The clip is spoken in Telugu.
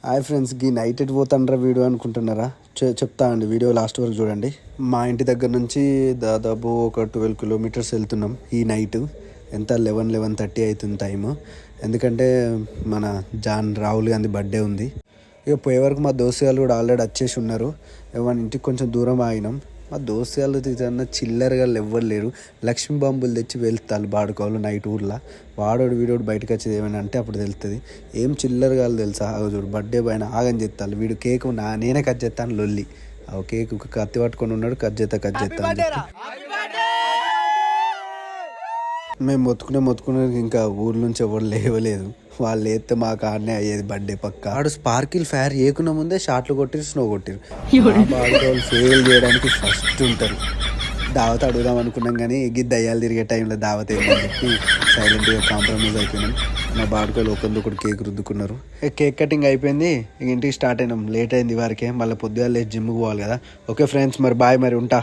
హాయ్ ఫ్రెండ్స్, గీ నైట్ ఎట్ పోతాండ్రా వీడియో అనుకుంటున్నారా? చెప్తా అండి, వీడియో లాస్ట్ వరకు చూడండి. మా ఇంటి దగ్గర నుంచి దాదాపు ఒక 12 కిలోమీటర్స్ వెళ్తున్నాం ఈ నైట్. ఎంత 11-11:30 అవుతుంది టైము. ఎందుకంటే మన రాహుల్ గాంధీ బర్త్డే ఉంది. ఇక పోయే వరకు మా దోస్తులు కూడా ఆల్రెడీ వచ్చేసి ఉన్నారు. మన ఇంటికి కొంచెం దూరం ఆగినాం. మా దోస్తులు తిన్న చిల్లరగా ఎవ్వరు లేరు. లక్ష్మీ బాంబులు తెచ్చి వెళ్తారు బాడుకోవాలి నైట్ ఊర్లో. వాడోడు వీడోడు బయటకు వచ్చేది ఏమైనా అంటే అప్పుడు తెలుస్తుంది. ఏం చిల్లరగా తెలుసా? చూడు బర్త్డే పైన ఆగని చెప్తాను. వీడు కేక్ నేనే కట్ చేస్తాను లొల్లి. ఆ కేక్ కత్తి పట్టుకొని ఉన్నాడు, కట్ చేస్తా అని చెప్పి మేము మొత్తుకునే ఇంకా ఊరు నుంచి ఎవరు లేవలేదు. వాళ్ళు వేస్తే మాకు ఆడనే అయ్యేది బర్త్డే పక్క. ఆడు స్పార్కిల్ ఫైర్ వేయకుండా ముందే షాట్లు కొట్టిరు, స్నో కొట్టిరు. వాళ్ళు ఫెయిల్ చేయడానికి ఫస్ట్ ఉంటారు. దావత్ అడుగుదాం అనుకున్నాం కానీ గిద్ద దయ్యాలు తిరిగే టైంలో దావత్ ఏమని చెప్పి సైలెంట్గా కాంప్రమైజ్ అయిపోయినాం. మా బాడుకోలు ఒకరు కేక్ రుద్దుకున్నారు. కేక్ కటింగ్ అయిపోయింది. ఇంటికి స్టార్ట్ అయినాం. లేట్ అయింది వారికే. మళ్ళీ పొద్దుగా లేచి జిమ్కి పోవాలి కదా. ఓకే ఫ్రెండ్స్, మరి బాయ్, మరి ఉంటా.